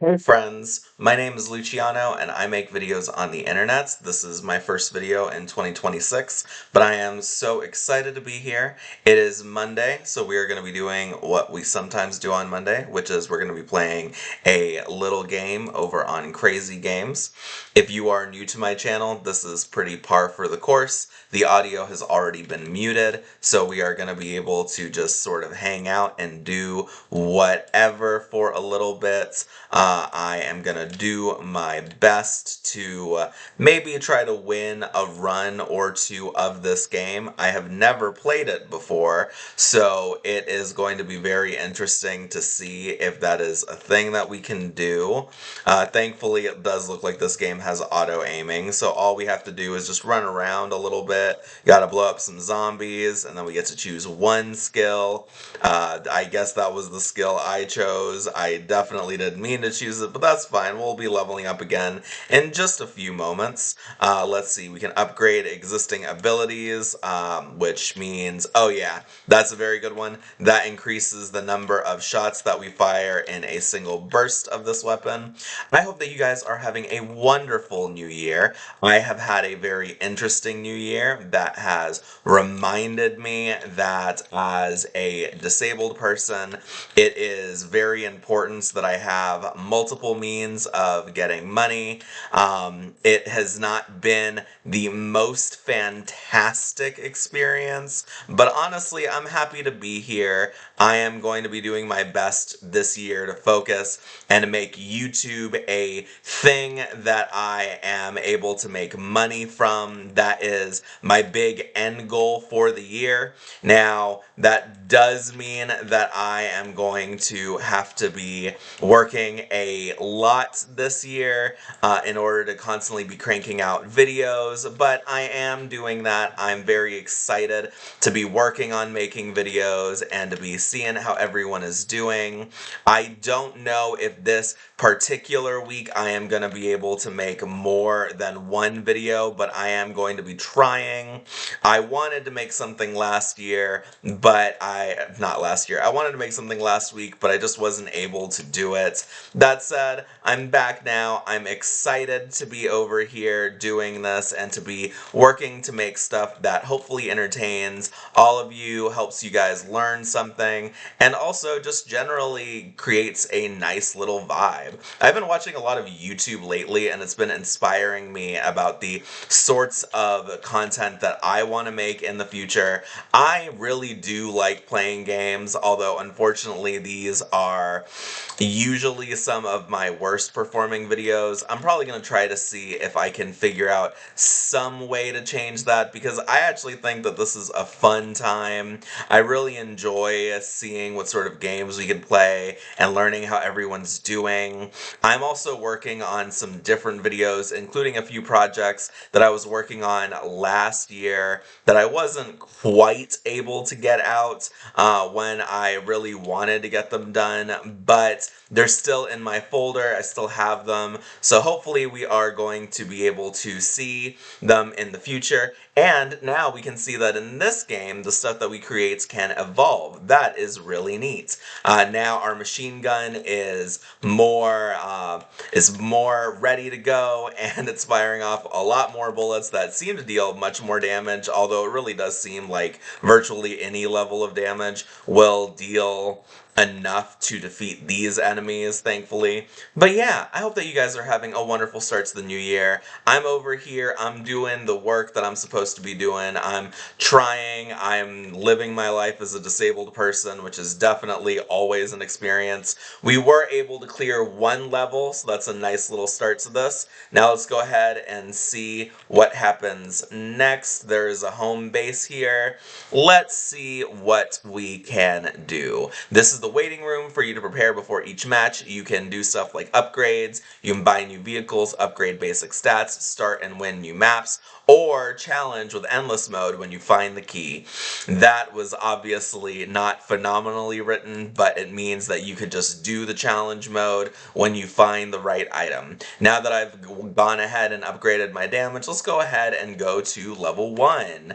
Hey friends, my name is Luciano and I make videos on the internet. This is my first video in 2026, but I am so excited to be here. It is Monday, so we are going to be doing what we sometimes do on Monday, which is we're going to be playing a little game over on Crazy Games. If you are new to my channel, this is pretty par for the course. The audio has already been muted, so we are going to be able to just sort of hang out and do whatever for a little bit. I am gonna do my best to maybe try to win a run or two of this game. I have never played it before, so it is going to be very interesting to see if that is a thing that we can do. Thankfully, it does look like this game has auto aiming, so all we have to do is just run around a little bit. Gotta blow up some zombies, and then we get to choose one skill. I guess that was the skill I chose. I definitely didn't mean to choose it, but that's fine. We'll be leveling up again in just a few moments. Let's see, we can upgrade existing abilities, which means, oh yeah, that's a very good one. That increases the number of shots that we fire in a single burst of this weapon. I hope that you guys are having a wonderful new year. I have had a very interesting new year that has reminded me that as a disabled person, it is very important that I have multiple means of getting money. It has not been the most fantastic experience, but honestly, I'm happy to be here. I am going to be doing my best this year to focus and make YouTube a thing that I am able to make money from. That is my big end goal for the year. Now, that does mean that I am going to have to be working a lot this year in order to constantly be cranking out videos, but I am doing that. I'm very excited to be working on making videos and to be seeing how everyone is doing. I don't know if this particular week I am going to be able to make more than one video, but I am going to be trying. I wanted to make something last year, but not last year, I wanted to make something last week, but I just wasn't able to do it. That said, I'm back now. I'm excited to be over here doing this and to be working to make stuff that hopefully entertains all of you, helps you guys learn something, and also just generally creates a nice little vibe. I've been watching a lot of YouTube lately, and it's been inspiring me about the sorts of content that I want to make in the future. I really do like playing games, although unfortunately these are usually some of my worst performing videos. I'm probably going to try to see if I can figure out some way to change that, because I actually think that this is a fun time. I really enjoy seeing what sort of games we can play and learning how everyone's doing. I'm also working on some different videos, including a few projects that I was working on last year that I wasn't quite able to get out when I really wanted to get them done, but they're still in my folder. I still have them, so hopefully we are going to be able to see them in the future. And now we can see that in this game, the stuff that we create can evolve. That is really neat. Now our machine gun is more ready to go, and it's firing off a lot more bullets that seem to deal much more damage, although it really does seem like virtually any level of damage will deal enough to defeat these enemies, thankfully. But yeah, I hope that you guys are having a wonderful start to the new year. I'm over here, I'm doing the work that I'm supposed to be doing. I'm trying, I'm living my life as a disabled person, which is definitely always an experience. We were able to clear one level, so that's a nice little start to this. Now let's go ahead and see what happens next. There is a home base here. Let's see what we can do. This is the waiting room for you to prepare before each match. You can do stuff like upgrades, you can buy new vehicles, upgrade basic stats, start and win new maps, or challenge with endless mode when you find the key. That was obviously not phenomenally written, but it means that you could just do the challenge mode when you find the right item. Now that I've gone ahead and upgraded my damage, let's go ahead and go to level 1,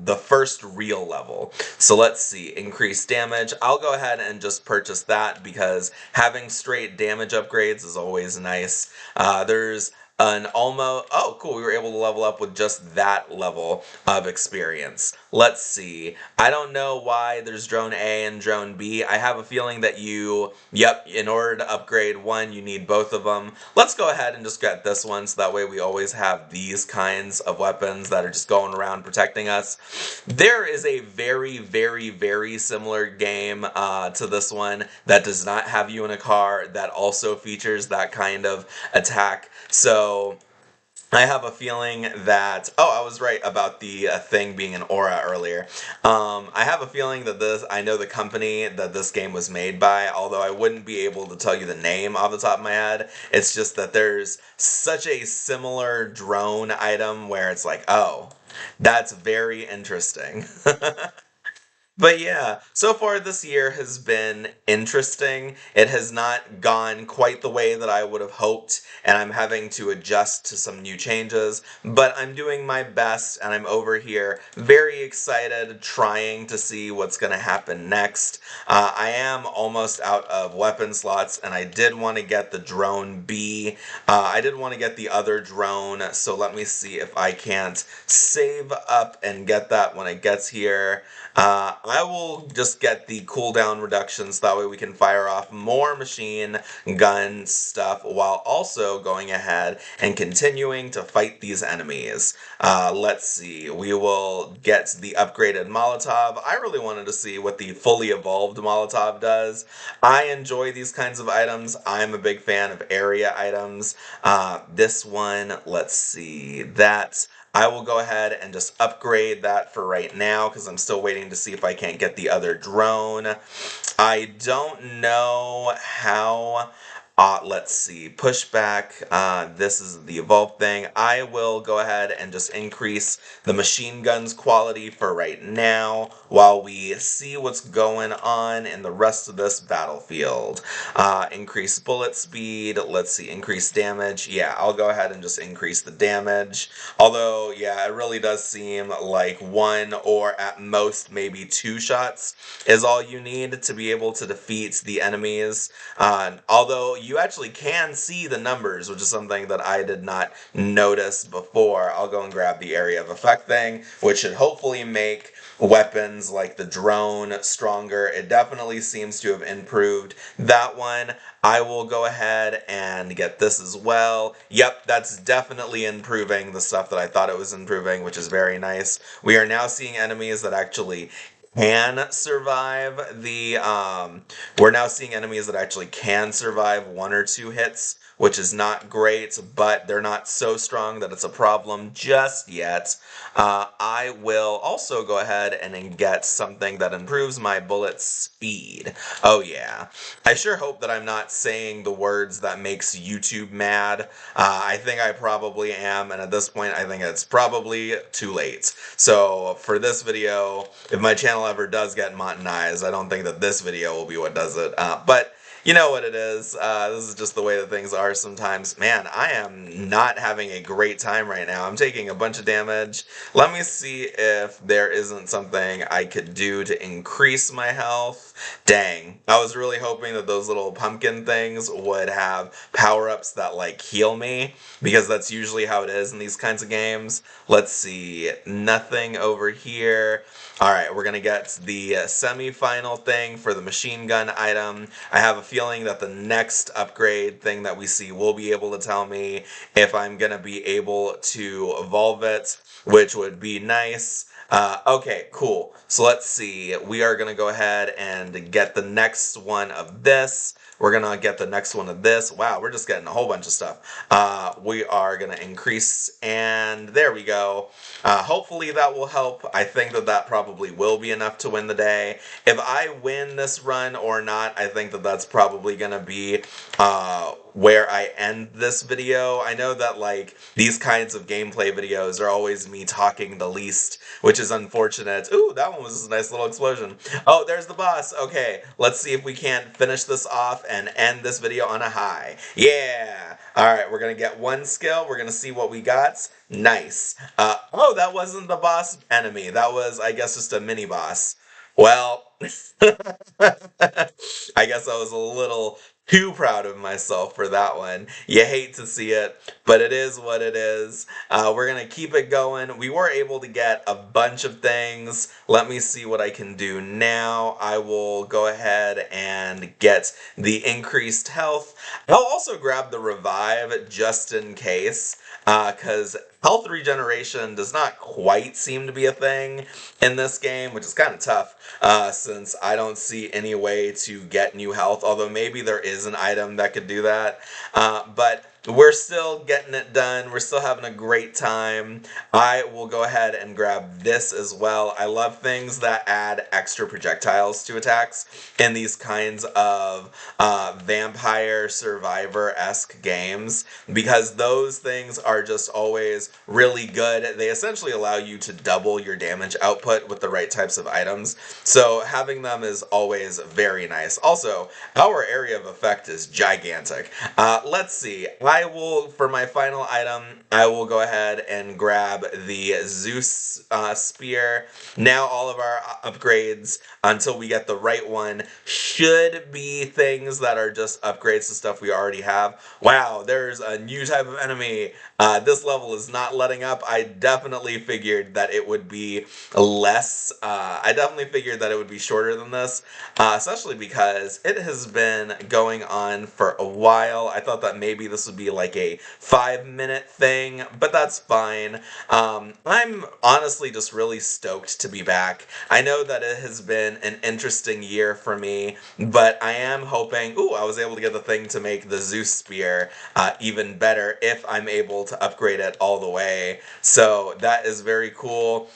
the first real level. So let's see, increased damage. I'll go ahead and just purchase that because having straight damage upgrades is always nice. There's an almost, oh cool, we were able to level up with just that level of experience. Let's see, I don't know why there's drone A and drone B. I have a feeling that yep, in order to upgrade one you need both of them. Let's go ahead and just get this one so that way we always have these kinds of weapons that are just going around protecting us. There is a very similar game to this one that does not have you in a car that also features that kind of attack. So I have a feeling that, oh, I was right about the thing being an aura earlier. I have a feeling that I know the company that this game was made by, although I wouldn't be able to tell you the name off the top of my head. It's just that there's such a similar drone item where it's like, oh, that's very interesting. But yeah, so far this year has been interesting. It has not gone quite the way that I would have hoped, and I'm having to adjust to some new changes, but I'm doing my best, and I'm over here very excited, trying to see what's going to happen next. I am almost out of weapon slots, and I did want to get the drone B. I did want to get the other drone, so let me see if I can't save up and get that when it gets here. I will just get the cooldown reductions, that way we can fire off more machine gun stuff while also going ahead and continuing to fight these enemies. Let's see, we will get the upgraded Molotov. I really wanted to see what the fully evolved Molotov does. I enjoy these kinds of items. I'm a big fan of area items. This one, let's see, that I will go ahead and just upgrade that for right now because I'm still waiting to see if I can't get the other drone. I don't know how. Let's see, pushback, this is the evolved thing. I will go ahead and just increase the machine gun's quality for right now while we see what's going on in the rest of this battlefield. Increase bullet speed, let's see, increase damage. Yeah, I'll go ahead and just increase the damage. Although, yeah, it really does seem like one or at most maybe two shots is all you need to be able to defeat the enemies. Although you actually can see the numbers, which is something that I did not notice before. I'll go and grab the area of effect thing, which should hopefully make weapons like the drone stronger. It definitely seems to have improved that one. I will go ahead and get this as well. Yep, that's definitely improving the stuff that I thought it was improving, which is very nice. We are now seeing enemies that actually can survive we're now seeing enemies that actually can survive one or two hits, which is not great, but they're not so strong that it's a problem just yet. I will also go ahead and get something that improves my bullet speed. Oh yeah. I sure hope that I'm not saying the words that makes YouTube mad. I think I probably am, and at this point I think it's probably too late. So for this video, if my channel ever does get monetized, I don't think that this video will be what does it. But you know what it is. This is just the way that things are sometimes. Man, I am not having a great time right now. I'm taking a bunch of damage. Let me see if there isn't something I could do to increase my health. Dang, I was really hoping that those little pumpkin things would have power-ups that like heal me, because that's usually how it is in these kinds of games. Let's see, nothing over here. Alright, we're gonna get the semi-final thing for the machine gun item. I have a feeling that the next upgrade thing that we see will be able to tell me if I'm gonna be able to evolve it, which would be nice. Okay, cool. So let's see. We are going to go ahead and get the next one of this. We're going to get the next one of this. Wow, we're just getting a whole bunch of stuff. We are going to increase, and there we go. Hopefully that will help. I think that that probably will be enough to win the day. If I win this run or not, I think that that's probably going to be where I end this video. I know that like these kinds of gameplay videos are always me talking the least, which is unfortunate. Ooh, that one was a nice little explosion. Oh, there's the boss. Okay, let's see if we can't finish this off and end this video on a high. Yeah! Alright, we're gonna get one skill. We're gonna see what we got. Nice. Oh, that wasn't the boss enemy. That was, I guess, just a mini boss. Well, I guess I was a little too proud of myself for that one. You hate to see it, but it is what it is. We're gonna keep it going. We were able to get a bunch of things. Let me see what I can do now. I will go ahead and get the increased health. I'll also grab the revive just in case, because health regeneration does not quite seem to be a thing in this game, which is kind of tough, since I don't see any way to get new health, although maybe there is an item that could do that. But we're still getting it done. We're still having a great time. I will go ahead and grab this as well. I love things that add extra projectiles to attacks in these kinds of vampire survivor-esque games, because those things are just always really good. They essentially allow you to double your damage output with the right types of items, so having them is always very nice. Also, our area of effect is gigantic. Let's see. I will, for my final item, I will go ahead and grab the Zeus spear. Now all of our upgrades, until we get the right one, should be things that are just upgrades to stuff we already have. Wow, there's a new type of enemy. This level is not letting up. I definitely figured that it would be less. I definitely figured that it would be shorter than this, especially because it has been going on for a while. I thought that maybe this would be like a 5-minute thing, but that's fine. I'm honestly just really stoked to be back. I know that it has been an interesting year for me, but I am hoping, ooh, I was able to get the thing to make the Zeus spear even better if I'm able to upgrade it all the way. So that is very cool.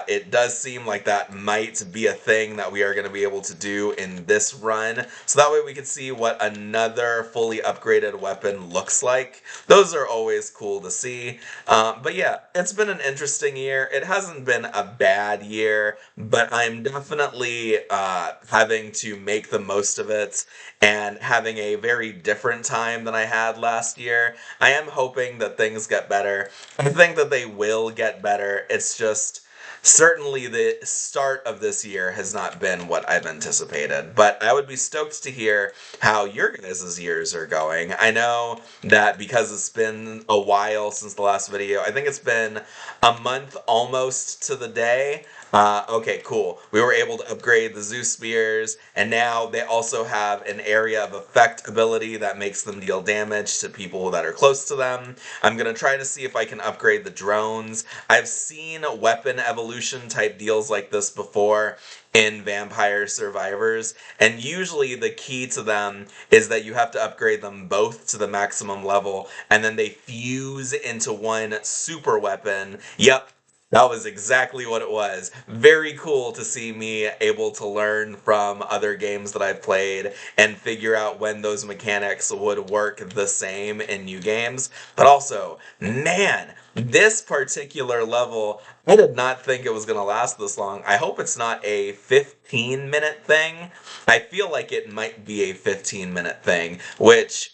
It does seem like that might be a thing that we are going to be able to do in this run. So that way we can see what another fully upgraded weapon looks like. Those are always cool to see. But yeah, it's been an interesting year. It hasn't been a bad year, but I'm definitely having to make the most of it and having a very different time than I had last year. I am hoping that things get better. I think that they will get better. It's just certainly the start of this year has not been what I've anticipated, but I would be stoked to hear how your guys' years are going. I know that because it's been a while since the last video, I think it's been a month almost to the day. Okay, cool. We were able to upgrade the Zeus Spears, and now they also have an area of effect ability that makes them deal damage to people that are close to them. I'm gonna try to see if I can upgrade the drones. I've seen weapon evolution type deals like this before in Vampire Survivors, and usually the key to them is that you have to upgrade them both to the maximum level, and then they fuse into one super weapon. Yep, that was exactly what it was. Very cool to see me able to learn from other games that I've played and figure out when those mechanics would work the same in new games. But also, man, this particular level, I did not think it was going to last this long. I hope it's not a 15-minute thing. I feel like it might be a 15-minute thing, which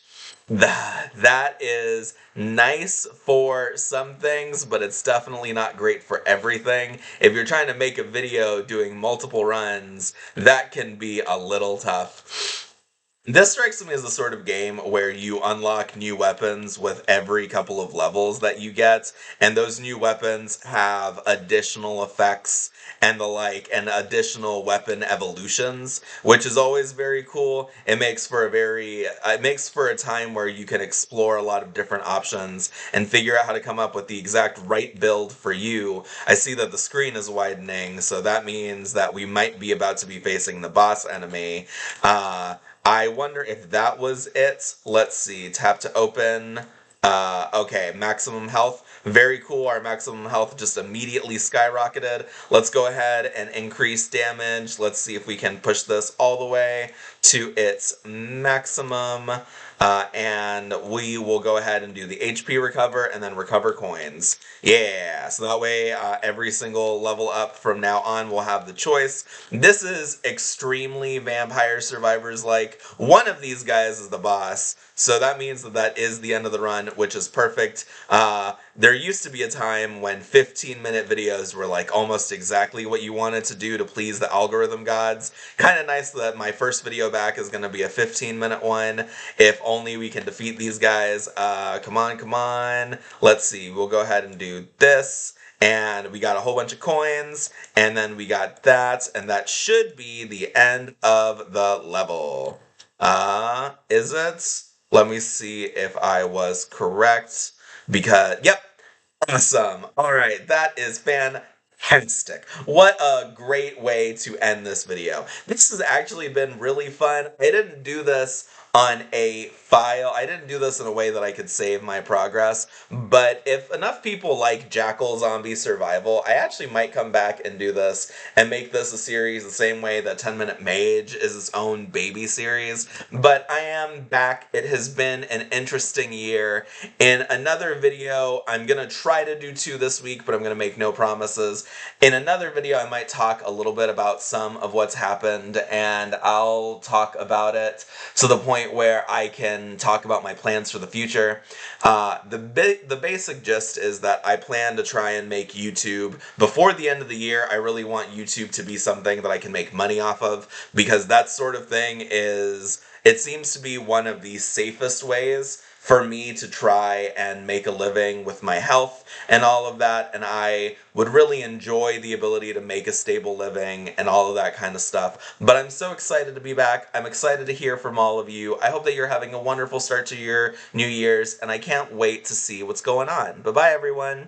that is nice for some things, but it's definitely not great for everything. If you're trying to make a video doing multiple runs, that can be a little tough. This strikes me as the sort of game where you unlock new weapons with every couple of levels that you get, and those new weapons have additional effects and the like, and additional weapon evolutions, which is always very cool. It makes for a time where you can explore a lot of different options and figure out how to come up with the exact right build for you. I see that the screen is widening, so that means that we might be about to be facing the boss enemy. I wonder if that was it. Let's see. Tap to open. Okay, maximum health. Very cool. Our maximum health just immediately skyrocketed. Let's go ahead and increase damage. Let's see if we can push this all the way to its maximum. and we will go ahead and do the HP recover and then recover coins. Yeah, so that way every single level up from now on will have the choice. This is extremely Vampire Survivors like. One of these guys is the boss, so that means that that is the end of the run, which is perfect. There used to be a time when 15-minute videos were like almost exactly what you wanted to do to please the algorithm gods. Kind of nice that my first video back is going to be a 15-minute one. If only we can defeat these guys. Come on, come on. Let's see. We'll go ahead and do this. And we got a whole bunch of coins. And then we got that. And that should be the end of the level. Is it? Let me see if I was correct. Because, yep. Awesome. All right, that is fantastic. What a great way to end this video. This has actually been really fun. I didn't do this on a file. I didn't do this in a way that I could save my progress, but if enough people like Jackal Zombie Survival, I actually might come back and do this and make this a series the same way that 10 Minute Mage is its own baby series. But I am back. It has been an interesting year. In another video, I'm going to try to do 2 this week, but I'm going to make no promises. In another video, I might talk a little bit about some of what's happened, and I'll talk about it to the point where I can talk about my plans for the future. The basic gist is that I plan to try and make YouTube before the end of the year. I really want YouTube to be something that I can make money off of, because that sort of thing it seems to be one of the safest ways for me to try and make a living with my health and all of that, and I would really enjoy the ability to make a stable living and all of that kind of stuff. But I'm so excited to be back. I'm excited to hear from all of you. I hope that you're having a wonderful start to your New Year's, and I can't wait to see what's going on. Bye-bye, everyone.